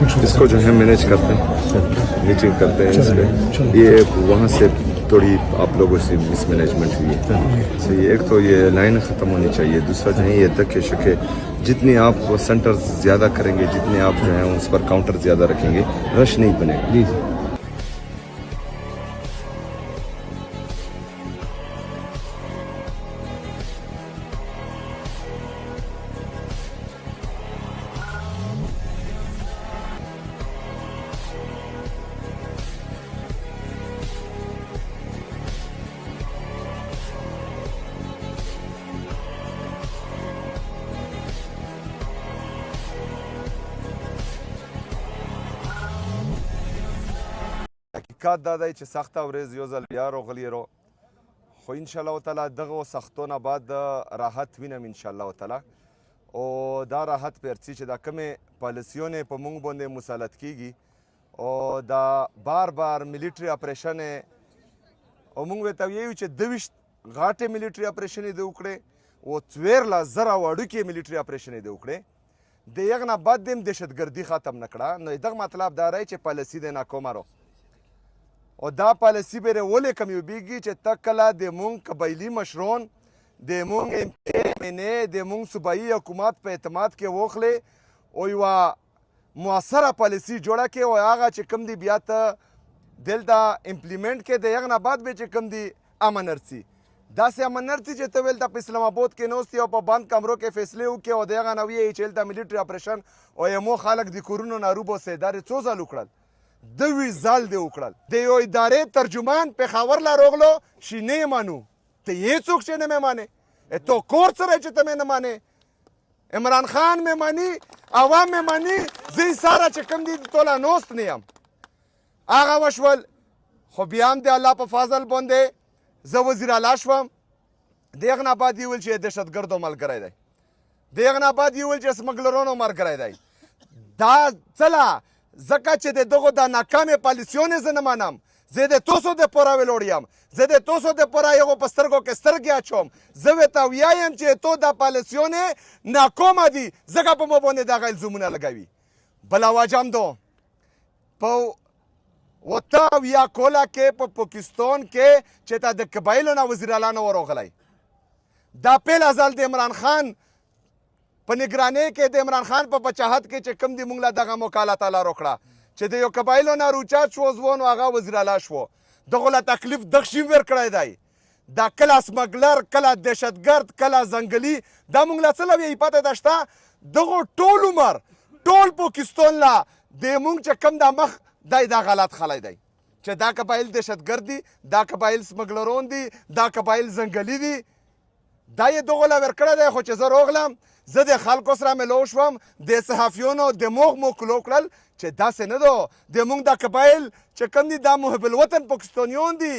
इसको जो है मैनेज करते हैं, मीटिंग करते हैं इस पे। ये वहाँ से थोड़ी आप लोगों से मिसमैनेजमेंट हुई है। तो ये एक तो ये लाइन ख़त्म होनी चाहिए, दूसरा जो है ये धक्के शके जितनी आप सेंटर ज़्यादा करेंगे, जितने आप जो है उस पर काउंटर ज़्यादा रखेंगे, रश नहीं बनेगा। حقیقت دا دی چې سخته ورځ یو ځل بیا راغلی رو، خو انشاءالله تعالی دغه سختونه بعد راحت وینم انشاءالله تعالی. او دا راحت پرڅی چې دا کومې پالیسیونه په موږ باندې مسلط کیږي او دا بار بار ملیټري اپریشن او موږ ورته ویو چې 22 غاټې ملیټري اپریشن دې وکړې او 14,000 وړوکې ملیټري اپریشن دې وکړې. د یغه نه بعد هم دهشتګردي ختم نه کړه. نو دغه مطلب دا دی چې پالیسي دې ناکامه رو او دا پالیسی به ولې کمیوبیږي چې تا کله د مونږ قبایلي مشرون د مونږ MNA د مونږ صوبایي حکومت په اعتماد کې واخلې او یوه مؤثره پالیسي جوړه کړې او هغه چې کوم دی بیا ته دلته امپلیمنټ کې د هغه نه بعد به چې کوم دی امن ارسي داسې امن ارسي چې ته ویل ته په اسلام آباد کې نوستې او په بند کمرو کې فیصلې وکړې او د هغه نه ویې چې هلته ملیټري اپریشن او یمو خلک د کورونو نه روباسې دا یې څو ځل وکړل؟ 2 ځل دې وکړل. د یو ادارې ترجمان پېښور لا راغلو چې نه یې مانو. ته یې څوک چې نه مې مانې؟ تو کور سره چې ته مې نه مانې؟ عمران خان مې مانی، عوام مې مانی، زه یې ساره چې کوم دي ټوله نوست نه یم. هغه وشول خو بیا هم د الله په فضل باندې زه وزیر اعلی شوم. د هغه نه بعد یې ویل چې دهشتګردو ملګری دی، د هغه نه بعد یې ویل چې سمګلرونو ملګری دی. دا څله ځکه چې د دغو د ناکامې پالیسیونې زه نه منم. زه د توسو د پوره ویلوړ یم، زه د توسو د پوره هغو په سترګو کې سترګې اچوم. زه ورته ویایم چې تو دا پالیسیونې ناکامه دي ځکه په مو باندې دغه الزامونه لګوي. بله وجه هم ده په 8 کوله کې په پاکستان کې چې ته د قبایلو نه وزیر اعلی نه ورغلی. دا پیل ازل د عمران خان په نگرانۍ کې د عمران خان په بچاحت کې چې کوم دی موږ له دغه موکاله تعالی روکړه چې د یو قبایلو نه روچات شو ځوان هغه وزیر اعلی شو. دغو له تکلیف دغ شي ورکړی دی. دا کله سمګلر، کله دهشتګرد، کله ځنګلي، دا موږ له څه له ویې پته ده شته؟ دغو ټول عمر ټول پاکستان له د موږ چې کوم دا مخ دی دا غلط خلی دی چې دا قبایل دهشتګرد دي، دا قبایل سمګلرون دي، دا قبایل ځنګلي دي. دا یې دغو له ورکړی دی. خو چې زه راغلم زه د خلکو سره ملو شوم، د صحافیونو د موږ موکلو کړل چې داسې نه ده. د موږ دا قبایل چې کوم دي دا محب الوطن پاکستانیان دي